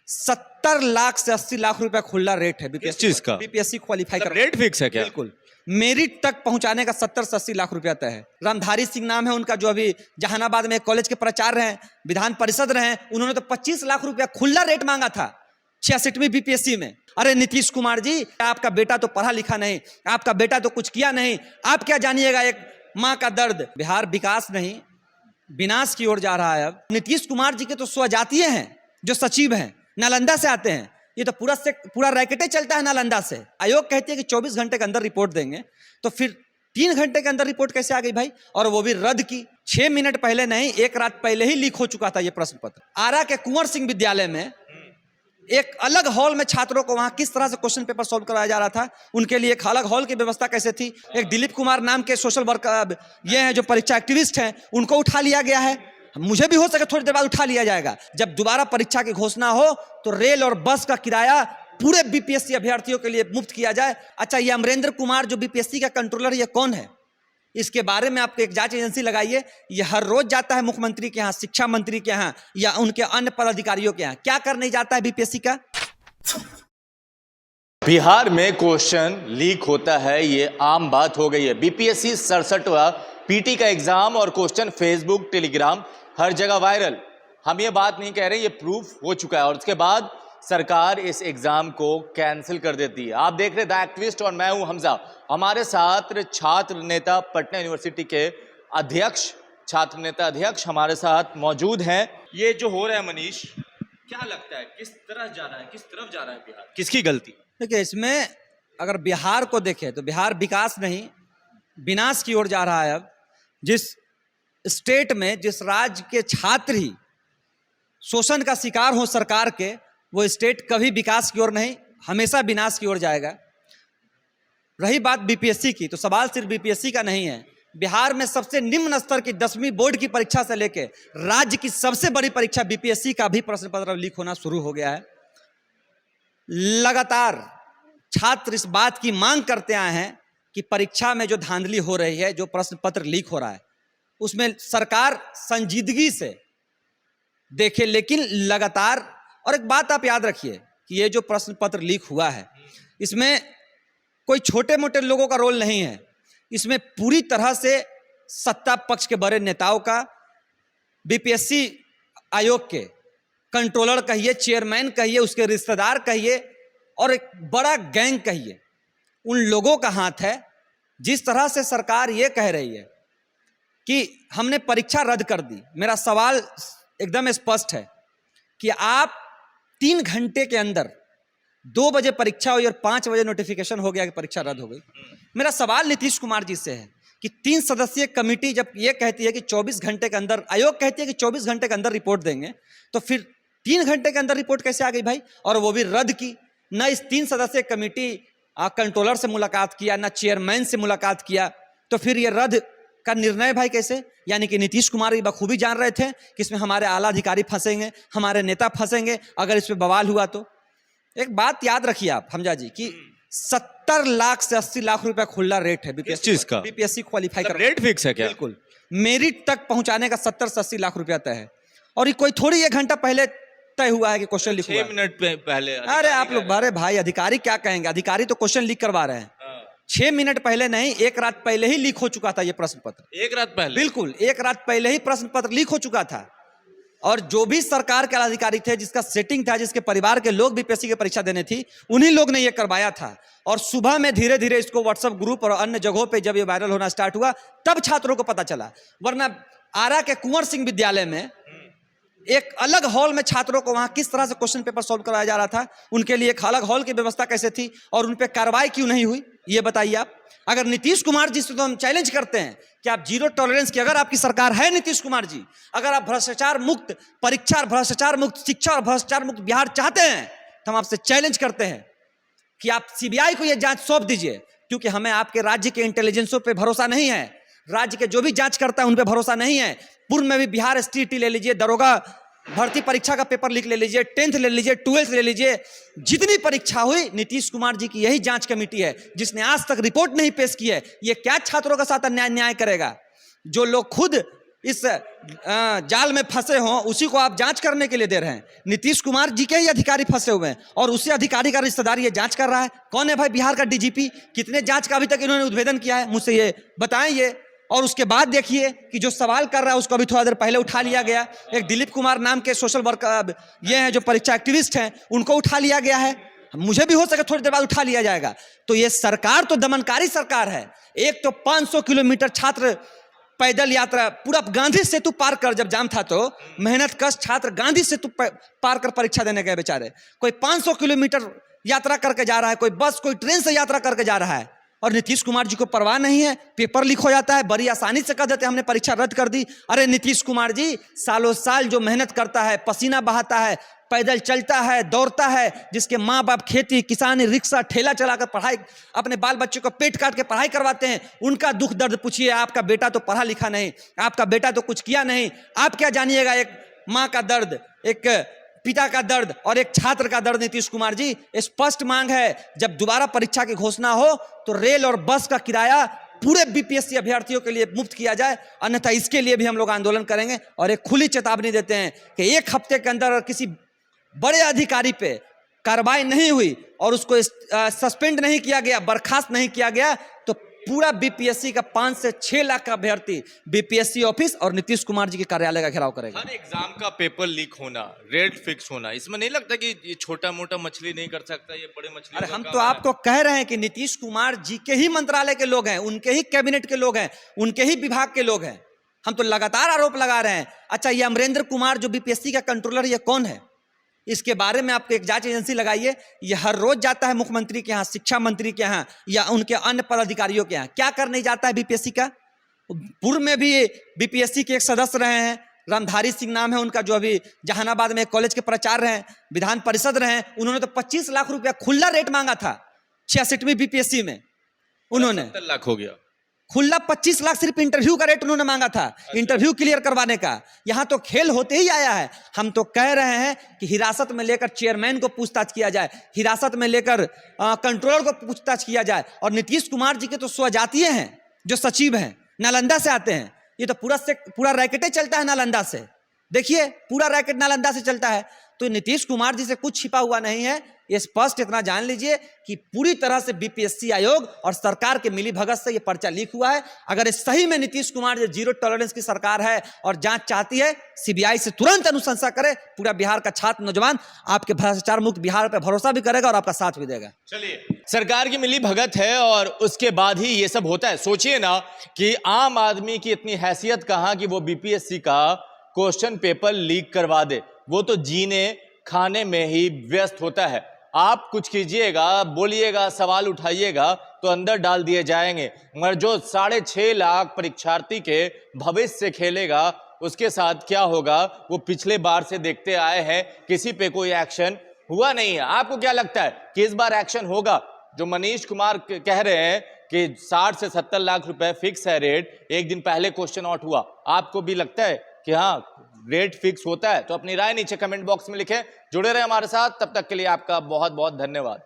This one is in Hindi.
70 लाख से 80 लाख रुपया खुला रेट है किस चीज का? बीपीएससी क्वालिफाई कर। रेट फिक्स है क्या? बिल्कुल, मेरिट तक पहुंचाने का 70 से 80 लाख रुपया तय है। रामधारी सिंह नाम है उनका, जो अभी जहानाबाद में एक कॉलेज के प्राचार्य हैं, विधान परिषद रहे हैं। उन्होंने तो 25 लाख रुपया खुला रेट मांगा था 66वीं बीपीएससी में। अरे नीतीश कुमार जी, आपका बेटा तो पढ़ा लिखा नहीं, आपका बेटा तो कुछ किया नहीं, आप क्या जानिएगा एक माँ का दर्द। बिहार विकास नहीं विनाश की ओर जा रहा है। अब नीतीश कुमार जी के तो स्वजातीय हैं, जो सचिव हैं, नालंदा से आते हैं। ये तो पूरा रैकेटे चलता है नालंदा से। आयोग कहती है कि 24 घंटे के अंदर रिपोर्ट देंगे, तो फिर 3 घंटे के अंदर रिपोर्ट कैसे आ गई भाई? और वो भी रद्द की। 6 मिनट पहले नहीं, 1 रात पहले ही लीक हो चुका था ये प्रश्न पत्र। आरा के कुंवर सिंह विद्यालय में एक अलग हॉल में छात्रों को वहां किस तरह से क्वेश्चन पेपर सॉल्व कराया जा रहा था, उनके लिए एक अलग हॉल की व्यवस्था कैसे थी। एक दिलीप कुमार नाम के सोशल वर्कर, ये हैं जो परीक्षा एक्टिविस्ट हैं, उनको उठा लिया गया है। मुझे भी हो सके थोड़ी देर बाद उठा लिया जाएगा। जब दोबारा परीक्षा की घोषणा हो तो रेल और बस का किराया पूरे बीपीएससी अभ्यर्थियों के लिए मुफ्त किया जाए। अच्छा, ये अमरेंद्र कुमार जो बीपीएससी का कंट्रोलर, ये कौन है? इसके बारे में आप एक जांच एजेंसी लगाइए। ये हर रोज जाता है मुख्यमंत्री के यहाँ, शिक्षा मंत्री के यहाँ या उनके अन्य पदाधिकारियों के यहाँ। क्या करने जाता है बीपीएससी का? बिहार में क्वेश्चन लीक होता है, ये आम बात हो गई है। बीपीएससी 67वां पीटी का एग्जाम और क्वेश्चन फेसबुक, टेलीग्राम हर जगह वायरल। हम ये बात नहीं कह रहे, ये प्रूफ हो चुका है। और उसके बाद सरकार इस एग्जाम को कैंसिल कर देती है। आप देख रहे द एक्टिविस्ट और मैं हूं हमजा। हमारे साथ छात्र नेता पटना यूनिवर्सिटी के अध्यक्ष, छात्र नेता अध्यक्ष हमारे साथ मौजूद हैं। ये जो हो रहा है मनीष, क्या लगता है किस तरह जा रहा है, किस तरफ जा रहा है बिहार, किसकी गलती? देखिए, इसमें अगर बिहार को देखें तो बिहार विकास नहीं विनाश की ओर जा रहा है। अब जिस स्टेट में, जिस राज्य के छात्र ही शोषण का शिकार हो सरकार के, वो स्टेट कभी विकास की ओर नहीं, हमेशा विनाश की ओर जाएगा। रही बात बीपीएससी की, तो सवाल सिर्फ बीपीएससी का नहीं है। बिहार में सबसे निम्न स्तर की 10वीं बोर्ड की परीक्षा से लेकर राज्य की सबसे बड़ी परीक्षा बीपीएससी का भी प्रश्न पत्र लीक होना शुरू हो गया है। लगातार छात्र इस बात की मांग करते आए हैं कि परीक्षा में जो धांधली हो रही है, जो प्रश्न पत्र लीक हो रहा है, उसमें सरकार संजीदगी से देखे। लेकिन लगातार, और एक बात आप याद रखिए कि ये जो प्रश्न पत्र लीक हुआ है, इसमें कोई छोटे मोटे लोगों का रोल नहीं है। इसमें पूरी तरह से सत्ता पक्ष के बड़े नेताओं का, बीपीएससी आयोग के कंट्रोलर कहिए, चेयरमैन कहिए, उसके रिश्तेदार कहिए, और एक बड़ा गैंग कहिए, उन लोगों का हाथ है। जिस तरह से सरकार ये कह रही है कि हमने परीक्षा रद्द कर दी, मेरा सवाल एकदम स्पष्ट है कि आप 3 घंटे के अंदर 2 बजे परीक्षा हुई और 5 बजे नोटिफिकेशन हो गया कि परीक्षा रद्द हो गई। मेरा सवाल नीतीश कुमार जी से है कि 3 सदस्यीय कमेटी जब ये कहती है कि 24 घंटे के अंदर, आयोग कहती है कि 24 घंटे के अंदर रिपोर्ट देंगे, तो फिर 3 घंटे के अंदर रिपोर्ट कैसे आ गई भाई? और वो भी रद्द की। न इस 3 सदस्यीय कमेटी कंट्रोलर से मुलाकात किया, न चेयरमैन से मुलाकात किया, तो फिर ये रद्द का निर्णय भाई कैसे? यानी कि नीतीश कुमार भी बखूबी जान रहे थे कि इसमें हमारे आला अधिकारी फंसेंगे, हमारे नेता फंसेंगे अगर इसमें बवाल हुआ तो। एक बात याद रखिए आप हमजा जी कि 70 लाख से 80 लाख रुपया खुला रेट है किस चीज का? बीपीएससी क्वालिफाई कर। रेट फिक्स है क्या? बिल्कुल, मेरिट तक पहुंचाने का 70 से 80 लाख रुपया तय है। और ये कोई थोड़ी 1 घंटा पहले तय हुआ है कि क्वेश्चन लीक हुआ है। 6 मिनट पहले। अरे आप लोग, अरे भाई अधिकारी क्या कहेंगे? अधिकारी तो क्वेश्चन लीक करवा रहे हैं। 6 मिनट पहले नहीं, 1 रात पहले ही लीक हो चुका था ये प्रश्न पत्र। 1 रात पहले? बिल्कुल, 1 रात पहले ही प्रश्न पत्र लीक हो चुका था। और जो भी सरकार के अधिकारी थे, जिसका सेटिंग था, जिसके परिवार के लोग बीपीएससी की परीक्षा देने थी, उन्हीं लोग ने ये करवाया था। और सुबह में धीरे धीरे इसको व्हाट्सएप ग्रुप और अन्य जगहों पे जब ये वायरल होना स्टार्ट हुआ, तब छात्रों को पता चला। वरना आरा के कुंवर सिंह विद्यालय में एक अलग हॉल में छात्रों को वहां किस तरह से क्वेश्चन पेपर सॉल्व कराया जा रहा था, उनके लिए एक अलग हॉल की व्यवस्था कैसे थी, और उन पर कार्रवाई क्यों नहीं हुई, ये बताइए आप। अगर नीतीश कुमार जी से तो हम चैलेंज करते हैं कि आप जीरो टॉलरेंस की अगर आपकी सरकार है नीतीश कुमार जी, अगर आप भ्रष्टाचार मुक्त परीक्षा, भ्रष्टाचार मुक्त शिक्षा और भ्रष्टाचार मुक्त बिहार चाहते हैं, तो हम आपसे चैलेंज करते हैं कि आप सीबीआई को यह जांच सौंप दीजिए। क्योंकि हमें आपके राज्य के इंटेलिजेंसों पे भरोसा नहीं है, राज्य के जो भी जांच करता है उन पे भरोसा नहीं है। पूर्व में भी बिहार एसटीईटी ले लीजिए, दरोगा भर्ती परीक्षा का पेपर लीक ले लीजिए, 10th ले लीजिए, 12th ले लीजिए, जितनी परीक्षा हुई नीतीश कुमार जी की यही जांच कमेटी है जिसने आज तक रिपोर्ट नहीं पेश की है। ये क्या छात्रों के साथ अन्याय करेगा? जो लोग खुद इस जाल में फंसे हों उसी को आप जांच करने के लिए दे रहे हैं। नीतीश कुमार जी के ही अधिकारी फंसे हुए हैं और उसी अधिकारी का रिश्तेदार ये जांच कर रहा है। कौन है भाई बिहार का डीजीपी? कितने जांच का अभी तक इन्होंने उद्भेदन किया है, मुझसे ये बताएं ये। और उसके बाद देखिए कि जो सवाल कर रहा है उसको अभी थोड़ा देर पहले उठा लिया गया। एक दिलीप कुमार नाम के सोशल वर्कर ये हैं जो परीक्षा एक्टिविस्ट हैं, उनको उठा लिया गया है। मुझे भी हो सके थोड़ी देर बाद उठा लिया जाएगा। तो ये सरकार तो दमनकारी सरकार है। एक तो 500 किलोमीटर छात्र पैदल यात्रा, पूरा गांधी सेतु पार कर, जब जाम था तो मेहनत कश छात्र गांधी सेतु पार कर परीक्षा देने गए बेचारे। कोई 500 किलोमीटर यात्रा करके जा रहा है, कोई बस कोई ट्रेन से यात्रा करके जा रहा है। और नीतीश कुमार जी को परवाह नहीं है, पेपर लीक हो जाता है, बड़ी आसानी से कह देते हैं हमने परीक्षा रद्द कर दी। अरे नीतीश कुमार जी सालों साल जो मेहनत करता है, पसीना बहाता है, पैदल चलता है, दौड़ता है, जिसके माँ बाप खेती किसानी रिक्शा ठेला चलाकर पढ़ाई, अपने बाल बच्चों को पेट काट के पढ़ाई करवाते हैं, उनका दुख दर्द पूछिए। आपका बेटा तो पढ़ा लिखा नहीं, आपका बेटा तो कुछ किया नहीं, आप क्या जानिएगा एक माँ का दर्द, एक पिता का दर्द और एक छात्र का दर्द। नीतीश कुमार जी स्पष्ट मांग है, जब दोबारा परीक्षा की घोषणा हो तो रेल और बस का किराया पूरे बीपीएससी अभ्यर्थियों के लिए मुफ्त किया जाए, अन्यथा इसके लिए भी हम लोग आंदोलन करेंगे। और एक खुली चेतावनी देते हैं कि एक हफ्ते के अंदर किसी बड़े अधिकारी पे कार्रवाई नहीं हुई और उसको सस्पेंड नहीं किया गया, बर्खास्त नहीं किया गया, तो पूरा बीपीएससी का 5 से 6 लाख का अभ्यर्थी बीपीएससी ऑफिस और नीतीश कुमार जी के कार्यालय का घेराव करेगा। हर एग्जाम का पेपर लीक होना, रेट फिक्स होना, इसमें नहीं लगता कि ये छोटा मोटा मछली नहीं कर सकता, ये बड़े मछली? अरे हम तो आपको कह रहे हैं कि नीतीश कुमार जी के ही मंत्रालय के लोग हैं, उनके ही कैबिनेट के लोग हैं, उनके ही विभाग के लोग हैं। हम तो लगातार आरोप लगा रहे हैं। अच्छा, ये अमरेंद्र कुमार जो बीपीएससी का कंट्रोलर, ये कौन है? इसके बारे में आपको एक जांच एजेंसी लगाइए। ये हर रोज जाता है मुख्यमंत्री के यहाँ, शिक्षा मंत्री के यहाँ या उनके अन्य पदाधिकारियों के यहाँ। क्या करने जाता है बीपीएससी का? पूर्व में भी बीपीएससी के एक सदस्य रहे हैं, रामधारी सिंह नाम है उनका, जो अभी जहानाबाद में एक कॉलेज के प्राचार्य रहे, विधान परिषद रहे। उन्होंने तो 25 लाख रुपया खुला रेट मांगा था 66वीं बीपीएससी में। उन्होंने 70 लाख हो गया खुला, 25 लाख सिर्फ इंटरव्यू का रेट उन्होंने मांगा था, इंटरव्यू क्लियर करवाने का। यहां तो खेल होते ही आया है। हम तो कह रहे हैं कि हिरासत में लेकर चेयरमैन को पूछताछ किया जाए, हिरासत में लेकर कंट्रोलर को पूछताछ किया जाए। और नीतीश कुमार जी के तो स्वजातीय हैं जो सचिव हैं, नालंदा से आते हैं। ये तो पूरा रैकेटे चलता है नालंदा से। देखिए पूरा रैकेट नालंदा से चलता है। तो नीतीश कुमार जी से कुछ छिपा हुआ नहीं है। ये स्पष्ट इतना जान लीजिए कि पूरी तरह से बीपीएससी आयोग और सरकार के मिली भगत से ये पर्चा लीक हुआ है। अगर इस सही में नीतीश कुमार जी जीरो टॉलरेंस की सरकार है और जांच चाहती है, सीबीआई से तुरंत अनुशंसा करे। पूरा बिहार का छात्र नौजवान आपके भ्रष्टाचार मुक्त बिहार पर भरोसा भी करेगा और आपका साथ भी देगा। चलिए, सरकार की मिली भगत है और उसके बाद ही ये सब होता है। सोचिए ना कि आम आदमी की इतनी हैसियत कहां कि वो बीपीएससी का क्वेश्चन पेपर लीक करवा दे। वो तो जीने खाने में ही व्यस्त होता है। आप कुछ कीजिएगा, बोलिएगा, सवाल उठाइएगा तो अंदर डाल दिए जाएंगे। मगर जो 6.5 लाख परीक्षार्थी के भविष्य से खेलेगा, उसके साथ क्या होगा वो पिछले बार से देखते आए हैं। किसी पे कोई एक्शन हुआ नहीं है। आपको क्या लगता है कि इस बार एक्शन होगा? जो मनीष कुमार कह रहे हैं कि 60 से 70 लाख रुपए फिक्स है रेट, एक दिन पहले क्वेश्चन आउट हुआ, आपको भी लगता है कि हाँ रेट फिक्स होता है? तो अपनी राय नीचे कमेंट बॉक्स में लिखें। जुड़े रहे हमारे साथ, तब तक के लिए आपका बहुत बहुत धन्यवाद।